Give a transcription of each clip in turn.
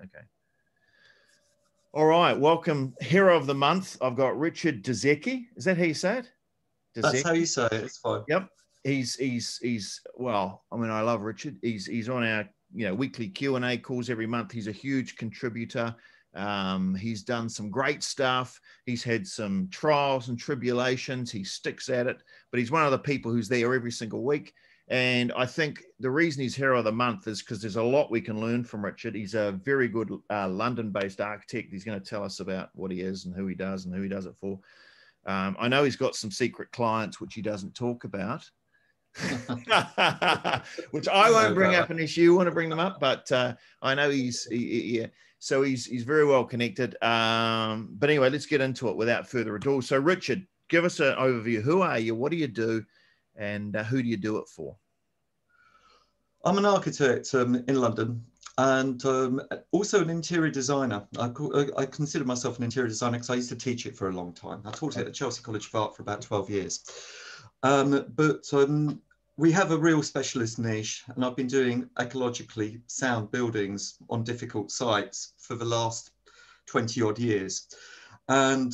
Okay. All right. Welcome, hero of the month. I've got Richard Dudzecki. Is that how you say it? Dudzecki? That's how you say it. It's fine. Yep. He's well, I mean, I love Richard. He's on our weekly Q&A calls every month. He's a huge contributor. He's done some great stuff. He's had some trials and tribulations. He sticks at it, but he's one of the people who's there every single week. And I think the reason he's hero of the month is because there's a lot we can learn from Richard. He's a very good London-based architect. He's going to tell us about what he is and who he does it for. I know he's got some secret clients, which he doesn't talk about, which I won't bring up an issue. You want to bring them up, but I know so he's very well connected. But anyway, let's get into it without further ado. So Richard, give us an overview. Who are you? What do you do? And who do you do it for? I'm an architect in London and also an interior designer. I consider myself an interior designer because I used to teach it for a long time. I taught it at Chelsea College of Art for about 12 years. But we have a real specialist niche, and I've been doing ecologically sound buildings on difficult sites for the last 20 odd years. And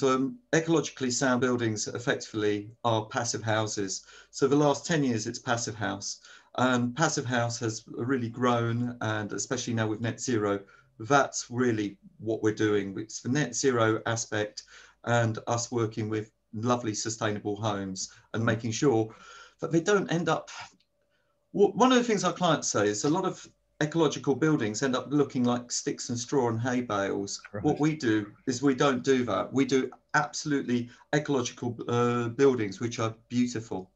ecologically sound buildings effectively are passive houses. So the last 10 years, it's passive house. And passive house has really grown, and especially now with net zero, that's really what we're doing. It's the net zero aspect and us working with lovely sustainable homes and making sure that they don't end up. One of the things our clients say is a lot of ecological buildings end up looking like sticks and straw and hay bales. Right. What we do is we don't do that. We do absolutely ecological buildings, which are beautiful.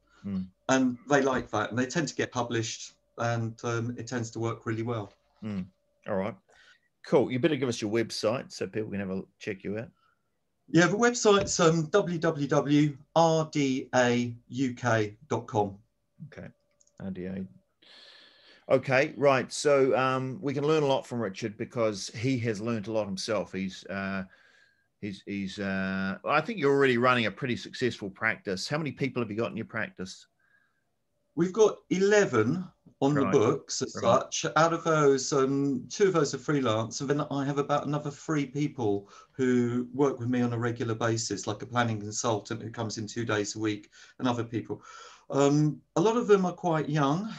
And they like that, and they tend to get published, and it tends to work really well. All right, cool. You better give us your website so people can have a check you out. Yeah, the website's www.rdauk.com. Okay, RDA. Okay, right. So we can learn a lot from Richard because he has learned a lot himself. I think you're already running a pretty successful practice. How many people have you got in your practice? We've got 11 on the books as such. Out of those, 2 of those are freelance, and then I have about another 3 people who work with me on a regular basis, like a planning consultant who comes in 2 days a week, and other people. A lot of them are quite young.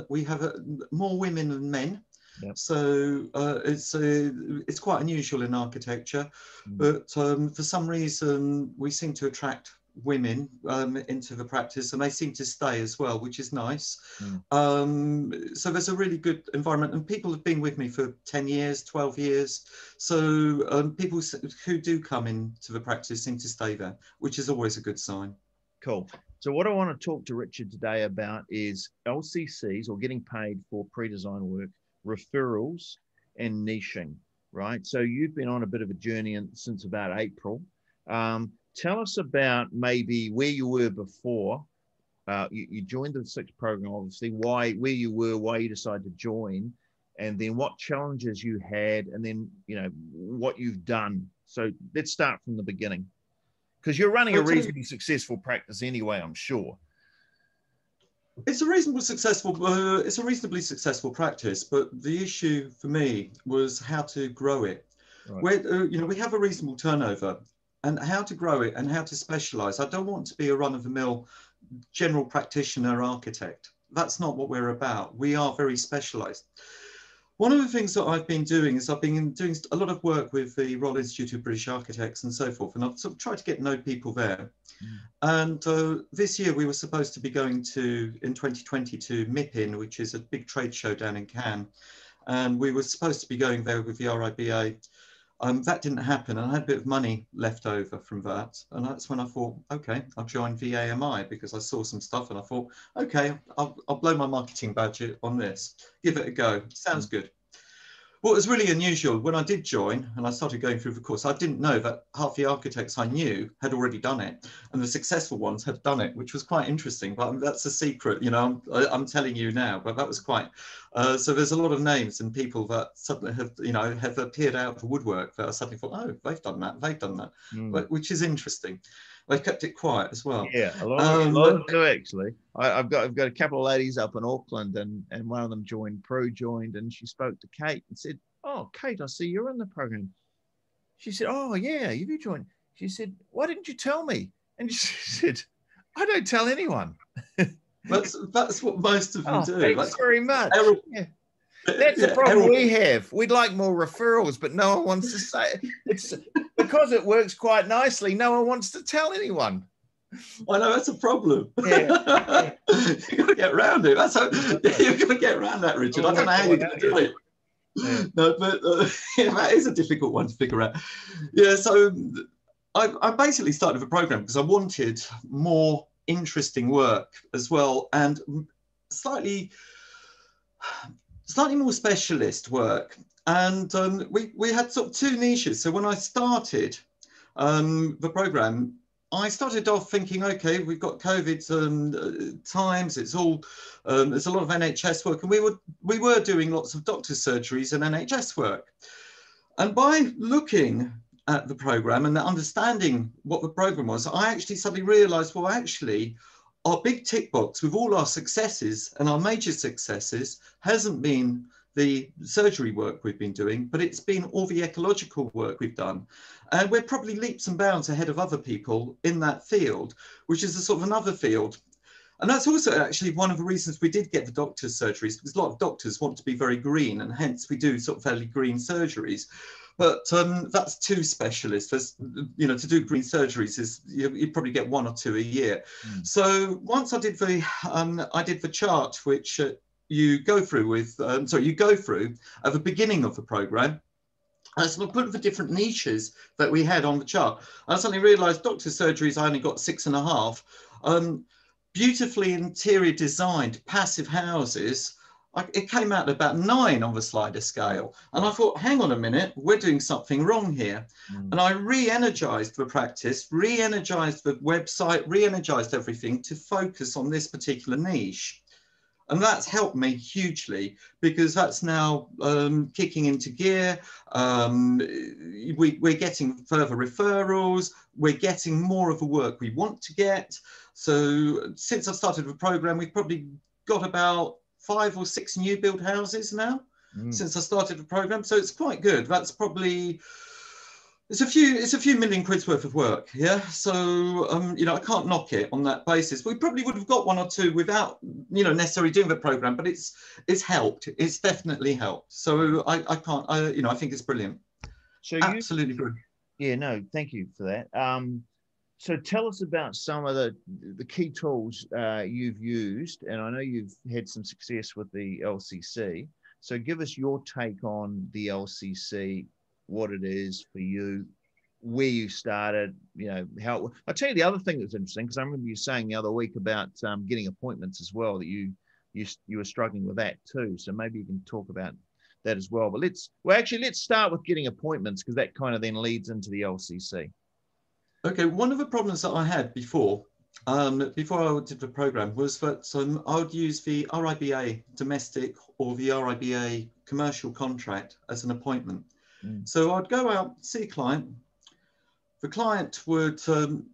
We have more women than men. Yep. So it's quite unusual in architecture, but for some reason we seem to attract women into the practice, and they seem to stay as well, which is nice. So there's a really good environment, and people have been with me for 10 years, 12 years. So people who do come into the practice seem to stay there, which is always a good sign. Cool. So what I want to talk to Richard today about is LCCs, or getting paid for pre-design work, referrals, and niching, right? So you've been on a bit of a journey since about April. Tell us about maybe where you were before. You joined the 6 program, obviously, where you were, why you decided to join, and then what challenges you had, and then, what you've done. So let's start from the beginning, because you're running a reasonably successful practice anyway, I'm sure. It's a reasonably successful practice, but the issue for me was how to grow it. Right. We have a reasonable turnover, and how to grow it and how to specialize. I don't want to be a run-of-the-mill general practitioner architect. That's not what we're about. We are very specialized. One of the things that I've been doing is I've been doing a lot of work with the Royal Institute of British Architects and so forth, and I've sort of tried to get to know people there. And this year we were supposed to be going in 2020 to MIPIN, which is a big trade show down in Cannes. And we were supposed to be going there with the RIBA. That didn't happen, and I had a bit of money left over from that. And that's when I thought, okay, I'll join VAMI, because I saw some stuff and I thought, okay, I'll blow my marketing budget on this, give it a go. Sounds good. What was really unusual, when I did join and I started going through the course, I didn't know that half the architects I knew had already done it, and the successful ones had done it, which was quite interesting. But that's a secret, I'm telling you now. But that was quite. So there's a lot of names and people that suddenly have appeared out of the woodwork that I suddenly thought, oh, they've done that, but, which is interesting. They kept it quiet as well. Yeah, a lot of do actually. I've got a couple of ladies up in Auckland, and one of them joined, and she spoke to Kate and said, "Oh, Kate, I see you're in the program." She said, "Oh, yeah, you joined." She said, "Why didn't you tell me?" And she said, "I don't tell anyone." That's what most of them Oh, do. thanks That's very much. Errol, Yeah. That's the yeah, problem Errol, we have. We'd like more referrals, but no one wants to say it. It's because it works quite nicely. No one wants to tell anyone. I know that's a problem. Yeah. Yeah. You've got to get around it. That's how you've got to get around that, Richard. I don't know how you're going to do it. Yeah. No, but yeah, that is a difficult one to figure out. Yeah, so I basically started a program because I wanted more interesting work as well, and slightly more specialist work. And we had sort of two niches. So when I started the program, I started off thinking, okay, we've got COVID times. It's all there's a lot of NHS work, and we were doing lots of doctor's surgeries and NHS work. And by looking at the program and understanding what the program was, I actually suddenly realised, well, actually, our big tick box with all our successes and our major successes hasn't been the surgery work we've been doing, but it's been all the ecological work we've done. And we're probably leaps and bounds ahead of other people in that field, which is a sort of another field. And that's also actually one of the reasons we did get the doctor's surgeries, because a lot of doctors want to be very green, and hence we do sort of fairly green surgeries. But that's too specialist. There's, you know, to do green surgeries is you probably get one or two a year. So once I did the chart, which you go through with, you go through at the beginning of the program. I sort of put the different niches that we had on the chart. I suddenly realised doctor's surgeries, I only got 6.5. Beautifully interior designed passive houses, it came out about 9 on the slider scale. And I thought, hang on a minute, we're doing something wrong here. And I re-energized the practice, re-energized the website, re-energized everything to focus on this particular niche. And that's helped me hugely, because that's now kicking into gear. We're getting further referrals. We're getting more of the work we want to get. So since I've started the program, we've probably got about 5 or 6 new build houses now since I started the program. So it's quite good. That's probably, it's a few million quid's worth of work. Yeah. So, you know, I can't knock it on that basis. We probably would have got 1 or 2 without, you know, necessarily doing the program, but it's helped. It's definitely helped. So I think it's brilliant. So absolutely brilliant. Yeah, no, thank you for that. So tell us about some of the key tools you've used, and I know you've had some success with the LCC. So give us your take on the LCC, what it is for you, where you started, you know, how. I'll tell you the other thing that's interesting, because I remember you saying the other week about getting appointments as well, that you were struggling with that too. So maybe you can talk about that as well. But let's start with getting appointments, because that kind of then leads into the LCC. Okay, one of the problems that I had before I did the program was that I would use the RIBA domestic or the RIBA commercial contract as an appointment. So I'd go out, see a client. The client would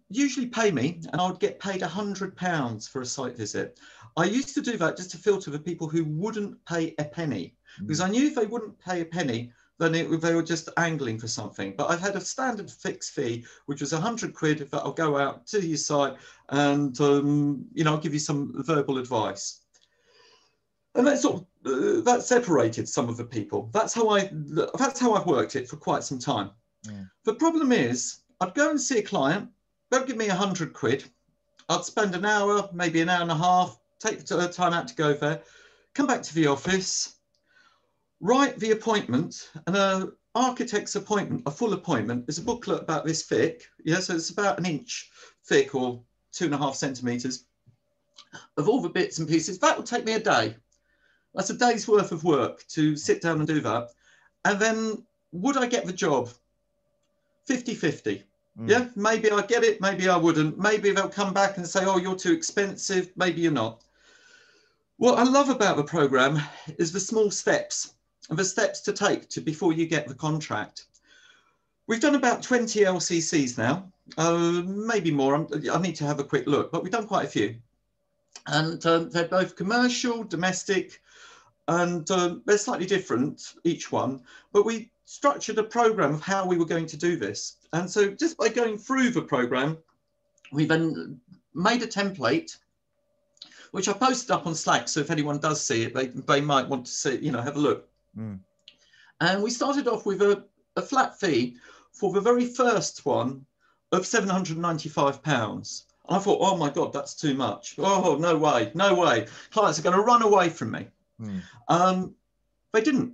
usually pay me, and I would get paid £100 for a site visit. I used to do that just to filter the people who wouldn't pay a penny, because I knew if they wouldn't pay a penny, then they were just angling for something. But I've had a standard fixed fee, which was 100 quid, that I'll go out to your site and, you know, I'll give you some verbal advice. And that sort of, that separated some of the people. That's how I've worked it for quite some time. The problem is, I'd go and see a client, they'll give me 100 quid. I'd spend an hour, maybe an hour and a half, take the time out to go there, come back to the office, write the appointment, and an architect's appointment, a full appointment, is a booklet about this thick. Yeah, so it's about 1 inch thick, or 2.5 centimeters, of all the bits and pieces. That would take me a day. That's a day's worth of work to sit down and do that. And then would I get the job? 50-50. Yeah, maybe I get it, maybe I wouldn't. Maybe they'll come back and say, oh, you're too expensive. Maybe you're not. What I love about the program is the small steps, and the steps to take before you get the contract. We've done about 20 LCCs now, maybe more. I need to have a quick look, but we've done quite a few. And they're both commercial, domestic, and they're slightly different, each one, but we structured a program of how we were going to do this. And so just by going through the program, we then made a template, which I posted up on Slack. So if anyone does see it, they might want to see, you know, have a look. Mm. And we started off with a flat fee for the very first one of £795. I thought, oh my God, that's too much. Oh, no way, no way. Clients are going to run away from me. Mm. They didn't.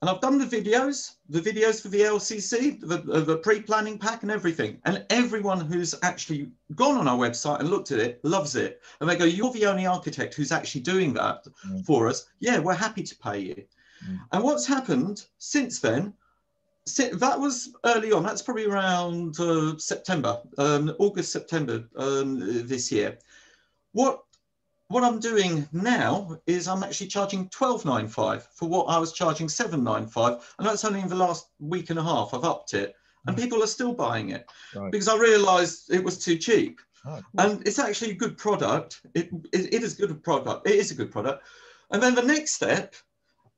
And I've done the videos for the LCC, the pre-planning pack and everything. And everyone who's actually gone on our website and looked at it loves it. And they go, you're the only architect who's actually doing that for us. Yeah, we're happy to pay you. And what's happened since then, that was early on, that's probably around September, August, September this year. What I'm doing now is I'm actually charging £12.95 for what I was charging £7.95, and that's only in the last week and a half. I've upped it, and people are still buying it because I realised it was too cheap. Oh, cool. And it's actually a good product. It is a good product. It is a good product. And then the next step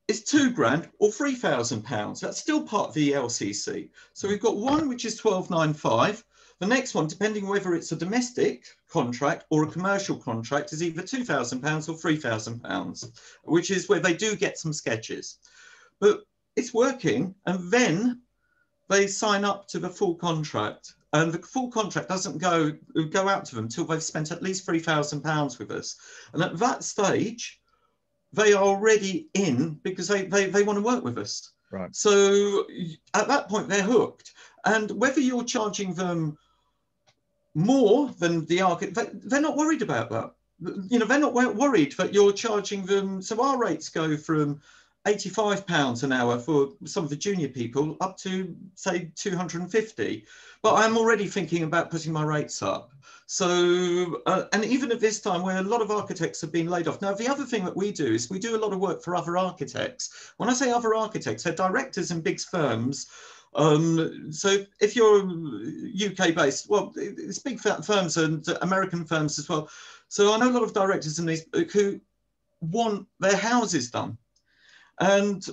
is £2,000 or £3,000. That's still part of the LCC. So we've got one which is £12.95. The next one, depending whether it's a domestic contract or a commercial contract, is either £2,000 or £3,000, which is where they do get some sketches. But it's working, and then they sign up to the full contract, and the full contract doesn't go out to them until they've spent at least £3,000 with us. And at that stage, they are already in because they want to work with us. Right. So at that point, they're hooked. And whether you're charging them more than the architect, they're not worried about that. You know, they're not worried that you're charging them. So our rates go from £85 an hour for some of the junior people up to, say, 250. But I'm already thinking about putting my rates up. So, and even at this time where a lot of architects have been laid off. Now, the other thing that we do is we do a lot of work for other architects. When I say other architects, they're directors in big firms. So if you're UK based, well, it's big firms and American firms as well. So I know a lot of directors in these who want their houses done. And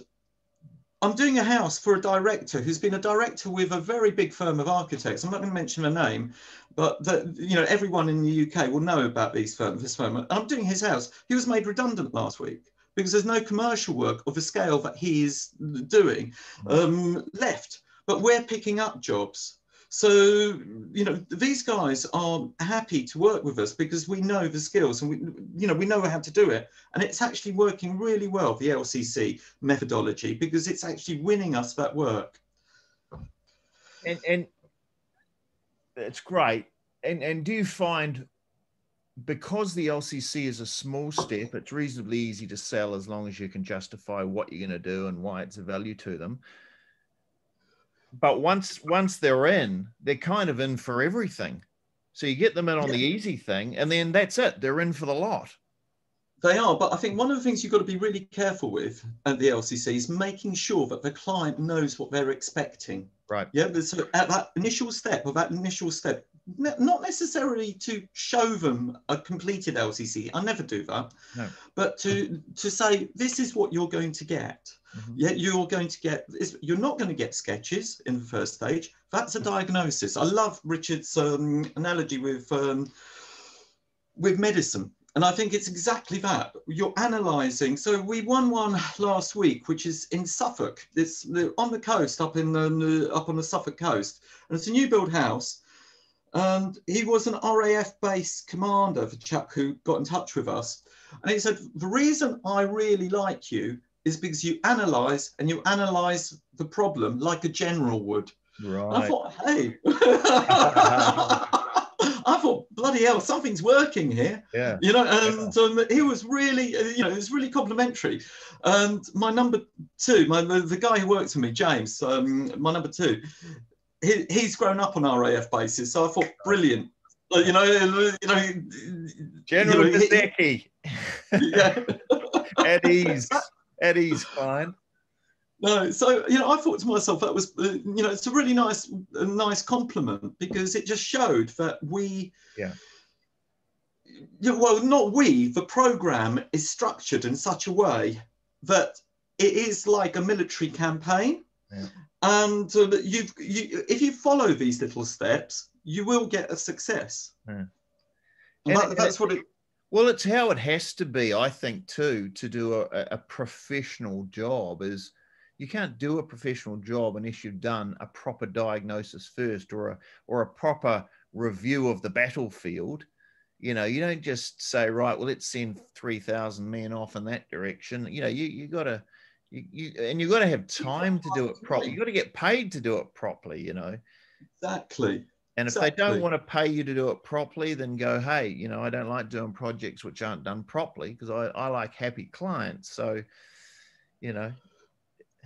I'm doing a house for a director who's been a director with a very big firm of architects. I'm not going to mention the name, but you know, everyone in the UK will know about this firm. And I'm doing his house. He was made redundant last week because there's no commercial work of the scale that he is doing left. But we're picking up jobs. So, you know, these guys are happy to work with us because we know the skills and we know how to do it. And it's actually working really well, the LCC methodology, because it's actually winning us that work. And it's great. And do you find, because the LCC is a small step, it's reasonably easy to sell as long as you can justify what you're going to do and why it's a value to them. But once they're in, they're kind of in for everything. So you get them in on the easy thing, and then that's it. They're in for the lot. They are, but I think one of the things you've got to be really careful with at the LCC is making sure that the client knows what they're expecting. Right. Yeah. So at that initial step, not necessarily to show them a completed LCC. I never do that. No. But to say, this is what you're going to get. Mm-hmm. Yeah, you're not going to get sketches in the first stage. That's a diagnosis. I love Richard's analogy with medicine. And I think it's exactly that. You're analysing. So we won one last week, which is in Suffolk. It's on the coast, up on the Suffolk coast. And it's a new build house. And he was an RAF-based commander, the chap who got in touch with us. And he said, the reason I really like you is because you analyse the problem like a general would. Right. And I thought, hey. I thought, bloody hell, something's working here. Yeah. You know, and he was really, it was really complimentary. And my number two, the guy who works for me, James, my number two, he's grown up on RAF bases. So I thought, brilliant. General Dudzecki. Yeah. At ease, fine. No, so I thought to myself that was it's a really nice compliment, because it just showed that the program is structured in such a way that it is like a military campaign. Yeah. And if you follow these little steps, you will get a success. Yeah. And that's what it. Well, it's how it has to be, I think, too, to do a professional job. Is you can't do a professional job unless you've done a proper diagnosis first, or a proper review of the battlefield. You know, you don't just say, right, well, let's send 3,000 men off in that direction. You know, you got to. You've got to have time to do it properly. You've got to get paid to do it properly, you know. Exactly. And if they don't want to pay you to do it properly, then go, hey, you know, I don't like doing projects which aren't done properly, because I like happy clients. So, you know.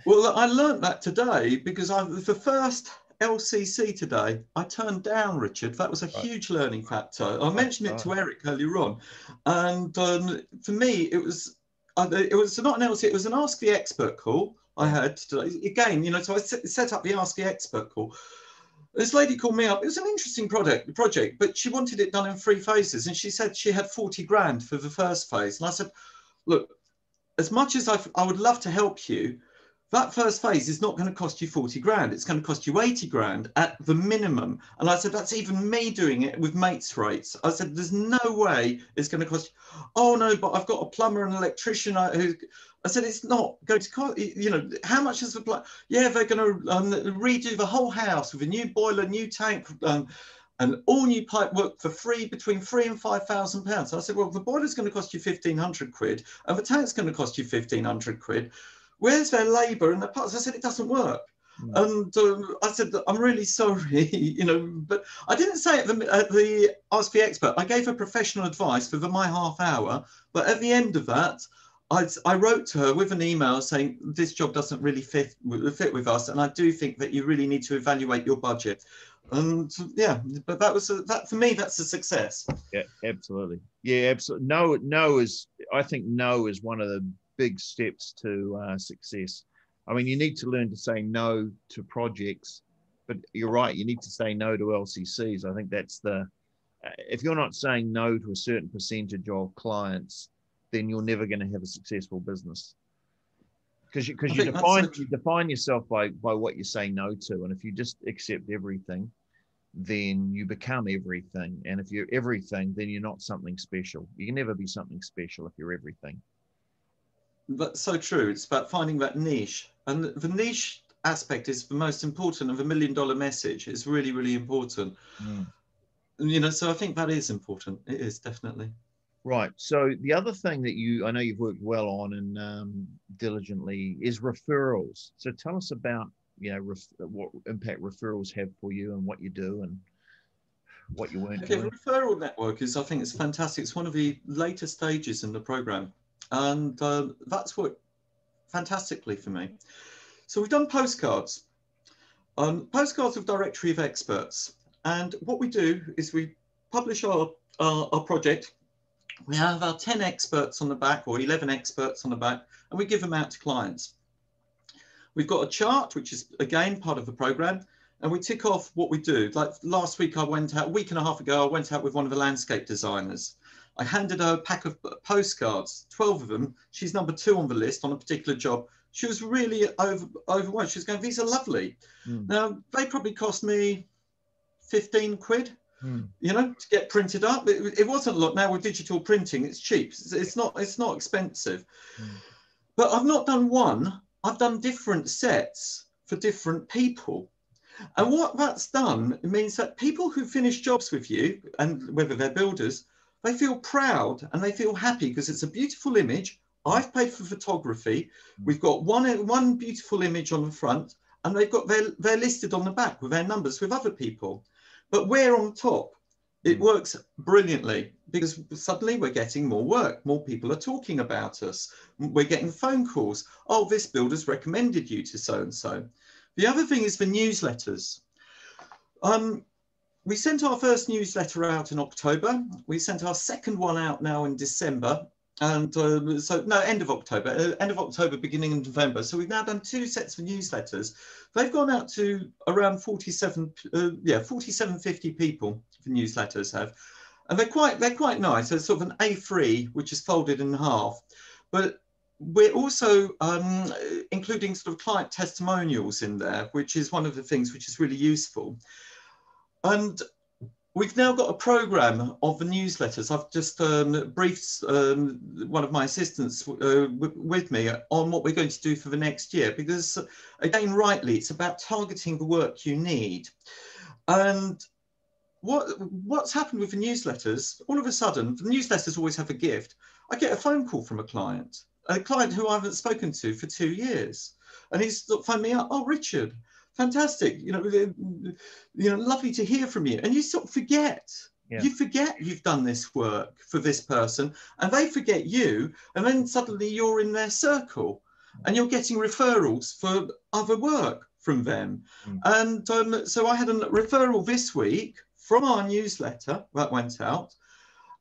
Well, I learned that today, because the first LCC today, I turned down, Richard. That was a huge learning factor. I mentioned it to Eric earlier on. And for me, it was not an LCC, it was an Ask the Expert call I had today. Again, you know, so I set up the Ask the Expert call. This lady called me up. It was an interesting project, but she wanted it done in 3 phases. And she said she had 40 grand for the first phase. And I said, look, as much as I would love to help you, that first phase is not going to cost you 40 grand. It's going to cost you 80 grand at the minimum. And I said, that's even me doing it with mates rates. I said, there's no way it's going to cost you. Oh no, but I've got a plumber and electrician who. I said, it's not going to cost, you know, how much is the plumber? Yeah, they're going to redo the whole house with a new boiler, new tank, and all new pipe work for free, between £3,000 and £5,000. So I said, well, the boiler's going to cost you 1,500 quid, and the tank's going to cost you 1,500 quid. Where's their labour and their parts? I said, it doesn't work. And I said, I'm really sorry, you know, but I didn't say at the Ask the Expert. I gave her professional advice for my half hour, but at the end of that, I wrote to her with an email saying, this job doesn't really fit with us, and I do think that you really need to evaluate your budget. And yeah, but that for me, that's a success. Yeah, absolutely. Yeah, absolutely. No is, I think no is one of the big steps to success. I mean, you need to learn to say no to projects, but you're right, you need to say no to LCCs. I think that's if you're not saying no to a certain percentage of clients, then you're never going to have a successful business. Because you define yourself by what you say no to. And if you just accept everything, then you become everything. And if you're everything, then you're not something special. You can never be something special if you're everything. That's so true. It's about finding that niche. And the niche aspect is the most important of $1 million message. It's really, really important. You know, so I think that is important. It is, definitely. Right. So the other thing that I know you've worked well on and diligently is referrals. So tell us about, you know, what impact referrals have for you and what you do and what you weren't doing. The referral network I think it's fantastic. It's one of the later stages in the program. And that's worked fantastically for me. So we've done postcards. Postcards of Directory of Experts. And what we do is we publish our project. We have our 10 experts on the back, or 11 experts on the back, and we give them out to clients. We've got a chart, which is, again, part of the program, and we tick off what we do. Like last week, a week and a half ago, I went out with one of the landscape designers. I handed her a pack of postcards, 12 of them. She's number 2 on the list on a particular job. She was really overwhelmed. She was going, these are lovely. Now, they probably cost me 15 quid. You know, to get printed up. It wasn't a lot. Now with digital printing, it's cheap. It's not expensive. But I've not done one. I've done different sets for different people. And what that's done, it means that people who finish jobs with you, and whether they're builders, they feel proud and they feel happy because it's a beautiful image. I've paid for photography. We've got one beautiful image on the front, and they're listed on the back with their numbers with other people. But we're on top. It works brilliantly because suddenly we're getting more work. More people are talking about us. We're getting phone calls. Oh, this builder's recommended you to so-and-so. The other thing is the newsletters. We sent our first newsletter out in October. We sent our second one out now in December. And end of October, beginning of November. So we've now done 2 sets of newsletters. They've gone out to around 4750 people, the newsletters have. And they're quite nice. There's sort of an A3, which is folded in half. But we're also including sort of client testimonials in there, which is one of the things which is really useful. And we've now got a program of the newsletters. I've just briefed one of my assistants with me on what we're going to do for the next year, because again, rightly, it's about targeting the work you need. And what's happened with the newsletters, all of a sudden, the newsletters always have a gift. I get a phone call from a client who I haven't spoken to for 2 years. And he's phoned me up, oh, Richard, fantastic, lovely to hear from you. And you sort of forget. Yeah. You forget you've done this work for this person, and they forget you, and then suddenly you're in their circle and you're getting referrals for other work from them. And so I had a referral this week from our newsletter that went out,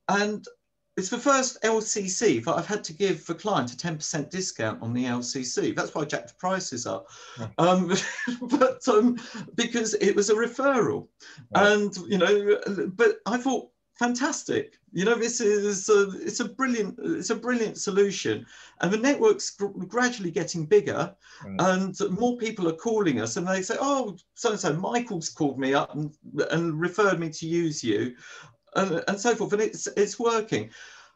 and it's the first LCC that I've had to give the client a 10% discount on the LCC. That's why I jacked the prices up, but because it was a referral, and but I thought, fantastic. This is it's a brilliant solution, and the network's gradually getting bigger, and more people are calling us, and they say, oh, so and so Michael's called me up and referred me to use you. And so forth, and it's working.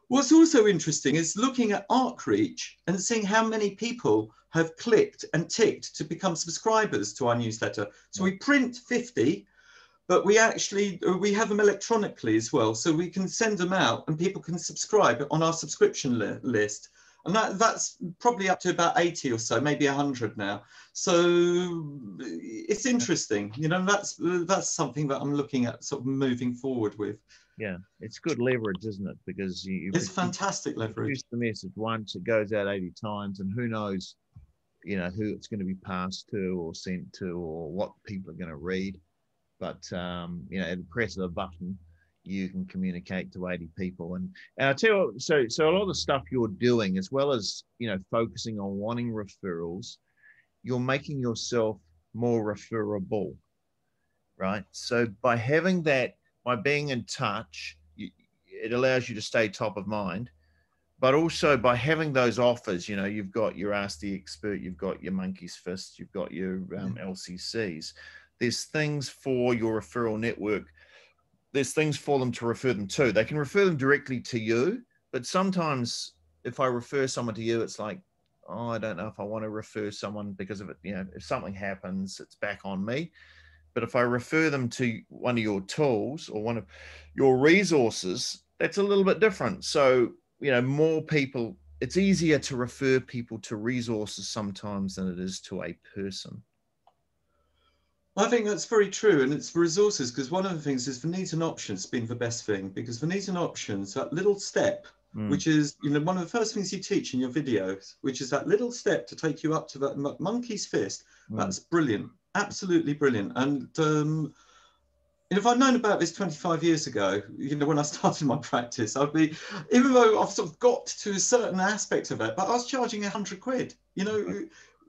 What's also interesting is looking at arc reach and seeing how many people have clicked and ticked to become subscribers to our newsletter. So we print 50, but we have them electronically as well, so we can send them out and people can subscribe on our subscription list. And that's probably up to about 80 or so, maybe 100 now. So it's interesting, that's something that I'm looking at sort of moving forward with. Yeah, it's good leverage, isn't it? Because it's fantastic leverage. Use the message once, it goes out 80 times, and who knows, who it's going to be passed to or sent to, or what people are going to read. But at the press of a button, you can communicate to 80 people. And I tell you what, so a lot of the stuff you're doing, as well as focusing on wanting referrals, you're making yourself more referable, right? So by having that. By being in touch, it allows you to stay top of mind, but also by having those offers, you've got your Ask the Expert, you've got your Monkey's Fist, you've got your LCCs. There's things for your referral network. There's things for them to refer them to. They can refer them directly to you, but sometimes if I refer someone to you, it's like, oh, I don't know if I want to refer someone because of it. If something happens, it's back on me. But if I refer them to one of your tools or one of your resources, that's a little bit different. So, more people, it's easier to refer people to resources sometimes than it is to a person. I think that's very true. And it's resources, because one of the things is the needs and options being the best thing, because the needs and options, that little step, which is, one of the first things you teach in your videos, which is that little step to take you up to that monkey's fist. That's brilliant. Absolutely brilliant. And if I'd known about this 25 years ago, when I started my practice, I'd be, even though I've sort of got to a certain aspect of it, but I was charging 100 quid.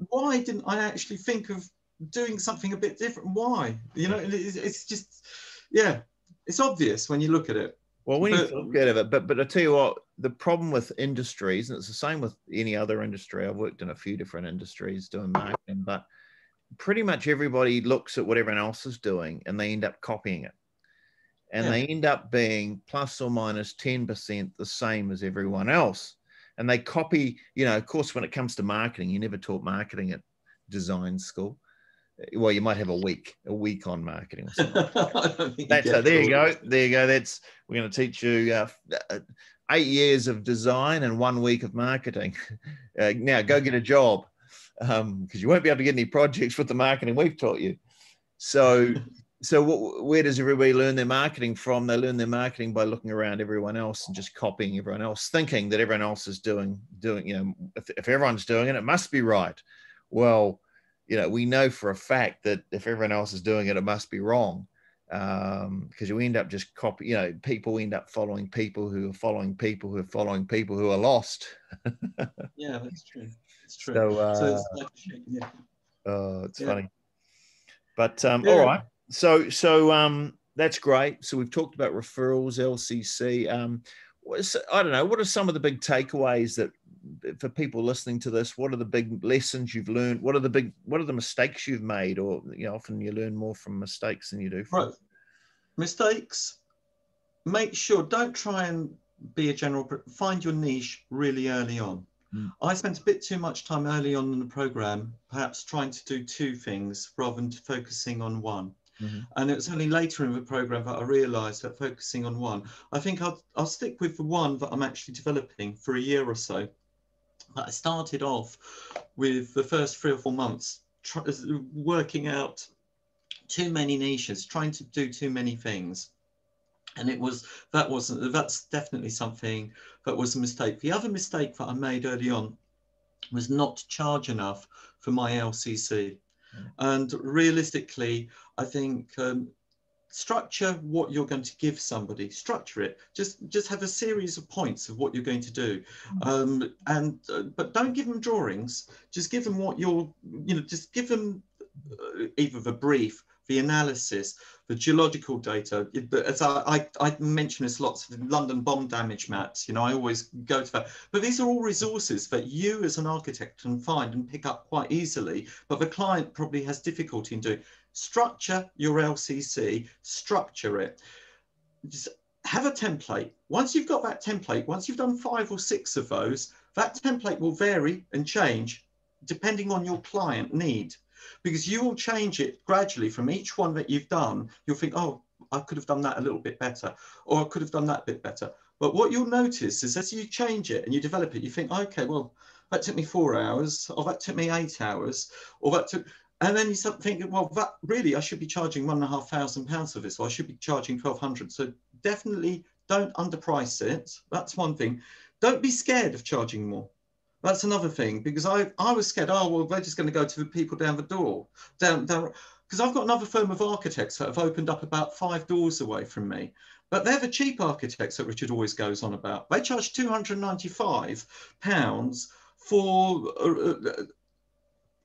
Why didn't I actually think of doing something a bit different? Why? It's just, it's obvious when you look at it. Well, when you look at it, but I tell you what, the problem with industries, and it's the same with any other industry. I've worked in a few different industries doing marketing, but pretty much everybody looks at what everyone else is doing and they end up copying it. And they end up being plus or minus 10% the same as everyone else. And they copy, of course, when it comes to marketing, you never taught marketing at design school. Well, you might have a week on marketing or something. There you go. We're going to teach you 8 years of design and 1 week of marketing. Now go get a job. Because you won't be able to get any projects with the marketing we've taught you. So where does everybody learn their marketing from? They learn their marketing by looking around everyone else and just copying everyone else, thinking that everyone else is doing, if everyone's doing it, it must be right. Well, we know for a fact that if everyone else is doing it, it must be wrong. Because you end up just people end up following people who are following people who are following people who are lost. Yeah, that's true. It's true. So it's funny. But all right. So that's great. So we've talked about referrals, LCC. I don't know. What are some of the big takeaways for people listening to this, what are the big lessons you've learned? What are the mistakes you've made? Or, often you learn more from mistakes than you do from. Right. Mistakes. Make sure, don't try and be a general, find your niche really early on. I spent a bit too much time early on in the program, perhaps trying to do two things rather than focusing on one. And it was only later in the program that I realized that focusing on one, I think I'll stick with the one that I'm actually developing for a year or so. I started off with the first 3 or 4 months working out too many niches, trying to do too many things. And that's definitely something that was a mistake. The other mistake that I made early on was not to charge enough for my LCC. And realistically, I think structure what you're going to give somebody, structure it, just have a series of points of what you're going to do. But don't give them drawings, just give them what you're, just give them either the brief, the analysis, the geological data. As I mention this lots of London bomb damage maps, I always go to that. But these are all resources that you as an architect can find and pick up quite easily, but the client probably has difficulty in doing. Structure your LCC, structure it. Just have a template. Once you've got that template, once you've done 5 or 6 of those, that template will vary and change depending on your client need. Because you will change it gradually from each one that you've done. You'll think, oh, I could have done that a little bit better, or I could have done that a bit better. But what you'll notice is as you change it and you develop it, you think, okay, well, that took me 4 hours, or that took me 8 hours, or that took, and then you start thinking, well, that really, I should be charging £1,500 for this, or I should be charging 1,200. So definitely don't underprice it. That's one thing. Don't be scared of charging more. That's another thing, because I was scared, oh, well, they're just going to go to the people down the door. Because I've got another firm of architects that have opened up about 5 doors away from me. But they're the cheap architects that Richard always goes on about. They charge £295 for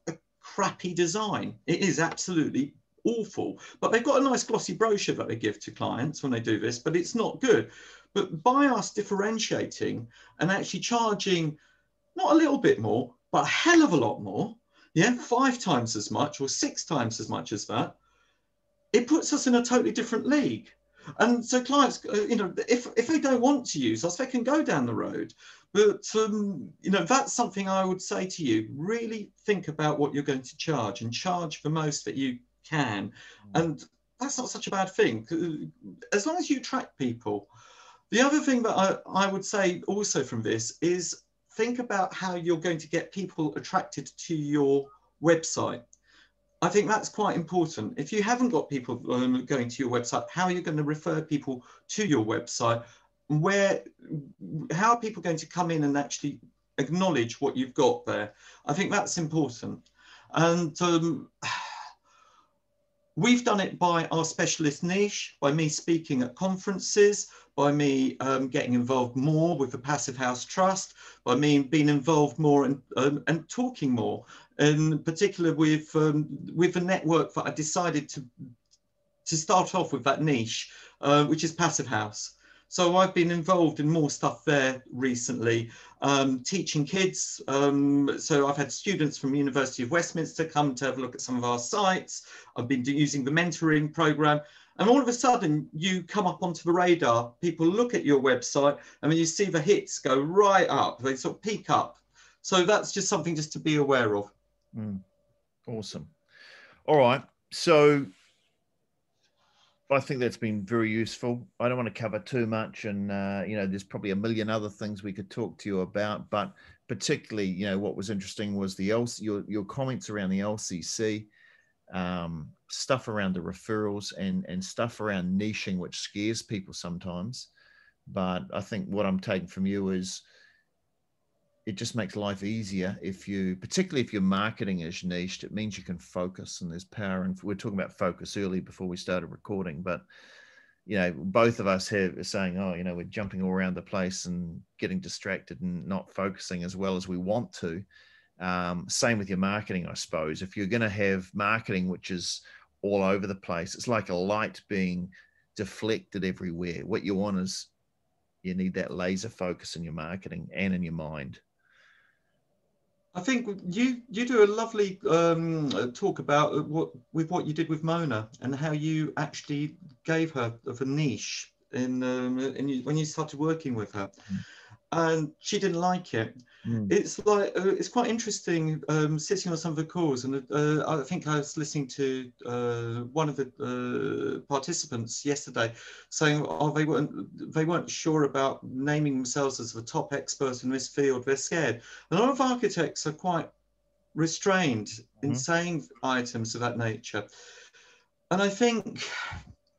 a crappy design. It is absolutely awful. But they've got a nice glossy brochure that they give to clients when they do this, but it's not good. But by us differentiating and actually charging not a little bit more, but a hell of a lot more, 5 times as much or 6 times as much as that, it puts us in a totally different league. And so clients, if they don't want to use us, they can go down the road. But, that's something I would say to you, really think about what you're going to charge and charge the most that you can. And that's not such a bad thing, as long as you attract people. The other thing that I would say also from this is think about how you're going to get people attracted to your website. I think that's quite important. If you haven't got people going to your website, how are you going to refer people to your website? How are people going to come in and actually acknowledge what you've got there? I think that's important. And we've done it by our specialist niche, by me speaking at conferences, by me getting involved more with the Passive House Trust, by me being involved more and talking more, in particular with the network that I decided to start off with, that niche, which is Passive House. So I've been involved in more stuff there recently, teaching kids. So I've had students from University of Westminster come to have a look at some of our sites. I've been using the mentoring program. And all of a sudden, you come up onto the radar. People look at your website, and then you see the hits go right up. They sort of peak up. So that's just something just to be aware of. Awesome. All right. So I think that's been very useful. I don't want to cover too much, and there's probably a million other things we could talk to you about, but particularly, what was interesting was your comments around the LCC, stuff around the referrals, and stuff around niching, which scares people sometimes. But I think what I'm taking from you is it just makes life easier particularly if your marketing is niched. It means you can focus, and there's power. And we're talking about focus early before we started recording, but both of us are saying, we're jumping all around the place and getting distracted and not focusing as well as we want to. Same with your marketing, I suppose. If you're going to have marketing which is all over the place, it's like a light being deflected everywhere. What you want is you need that laser focus in your marketing and in your mind. I think you do a lovely talk about what you did with Mona and how you actually gave her of a niche when you started working with her, and she didn't like it. Mm. It's like it's quite interesting sitting on some of the calls, and I think I was listening to one of the participants yesterday saying, oh, they weren't sure about naming themselves as the top expert in this field. They're scared. A lot of architects are quite restrained in saying items of that nature, and I think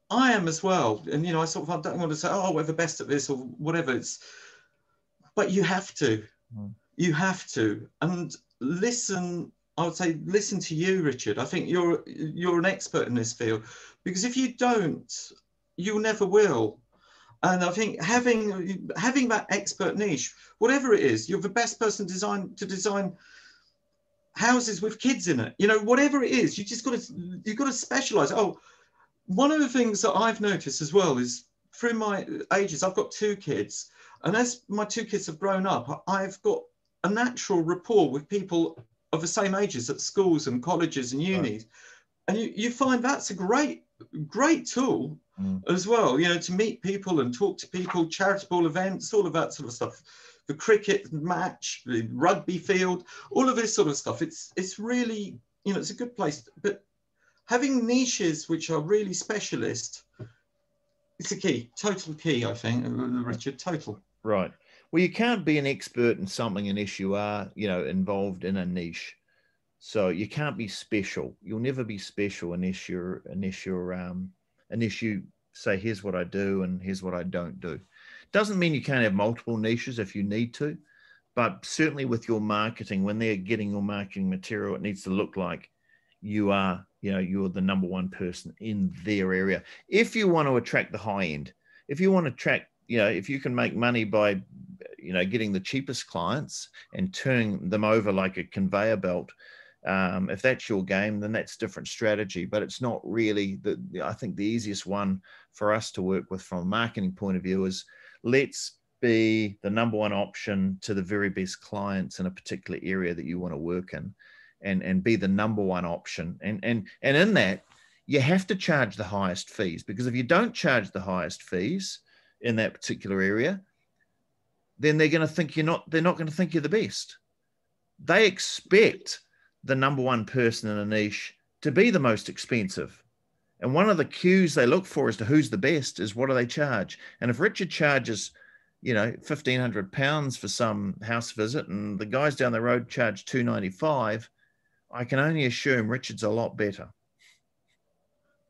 I am as well. And I sort of I don't want to say, oh, we're the best at this or whatever. But you have to. You have to, and listen. I would say listen to you, Richard. I think you're an expert in this field, because if you don't, you never will. And I think having that expert niche, whatever it is, you're the best person to design houses with kids in it. Whatever it is, you've got to specialize. Oh, one of the things that I've noticed as well is through my ages, I've got two kids, and as my two kids have grown up, I've got a natural rapport with people of the same ages at schools and colleges and unis. Right. And you find that's a great tool as well, to meet people and talk to people, charitable events, all of that sort of stuff. The cricket match, the rugby field, all of this sort of stuff. It's really, it's a good place. But having niches which are really specialist, it's a key, total key, I think, Richard, total. Right. Well, you can't be an expert in something unless you are, involved in a niche. So you can't be special. You'll never be special unless you say, here's what I do and here's what I don't do. Doesn't mean you can't have multiple niches if you need to, but certainly with your marketing, when they're getting your marketing material, it needs to look like you are, you're the number one person in their area. If you want to attract the high end, if you want to attract, if you can make money by, getting the cheapest clients and turning them over like a conveyor belt, if that's your game, then that's different strategy. But it's not really I think the easiest one for us to work with from a marketing point of view is let's be the number one option to the very best clients in a particular area that you want to work in, and be the number one option. And in that, you have to charge the highest fees, because if you don't charge the highest fees in that particular area, then they're going to think they're not going to think you're the best. They expect the number one person in a niche to be the most expensive. And one of the cues they look for as to who's the best is what do they charge. And if Richard charges, £1,500 for some house visit and the guys down the road charge $295, I can only assume Richard's a lot better.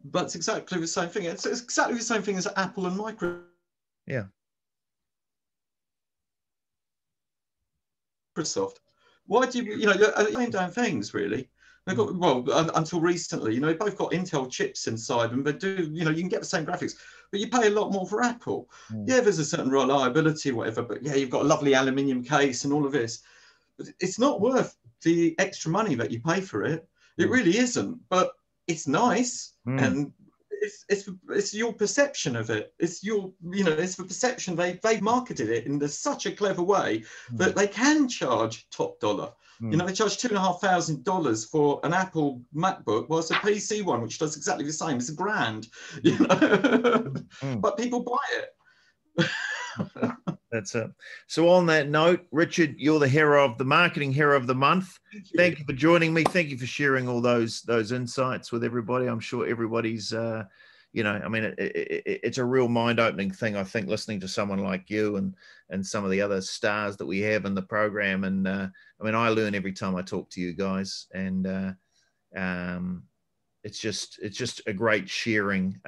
But it's exactly the same thing. It's exactly the same thing as Apple and Microsoft. Yeah. Why do you, laying down things really? They've got, well, until recently, they've both got Intel chips inside them, but you can get the same graphics, but you pay a lot more for Apple. Yeah, there's a certain reliability, whatever, but yeah, you've got a lovely aluminium case and all of this. But it's not worth the extra money that you pay for it. It really isn't, but it's nice. And it's your perception of it. It's it's the perception. They've marketed it in such a clever way that they can charge top dollar. They charge $2,500 for an Apple MacBook, whilst a PC one, which does exactly the same, is $1,000. But people buy it. That's it. So on that note, Richard, you're the marketing hero of the month. Thank you for joining me. Thank you for sharing all those insights with everybody. I'm sure everybody's, it's a real mind-opening thing, I think, listening to someone like you and some of the other stars that we have in the program. And I learn every time I talk to you guys, and it's just a great sharing.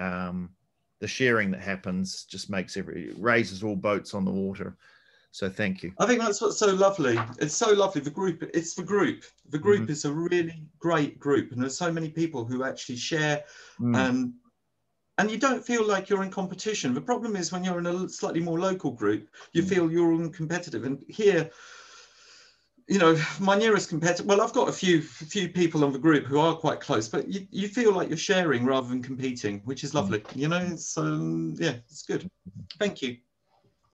The sharing that happens just raises all boats on the water. So thank you. I think that's what's so lovely. It's so lovely. The group is a really great group. And there's so many people who actually share and you don't feel like you're in competition. The problem is when you're in a slightly more local group, you feel you're all competitive. And here, my nearest competitor, well, I've got a few people on the group who are quite close, but you feel like you're sharing rather than competing, which is lovely. It's, it's good. Thank you.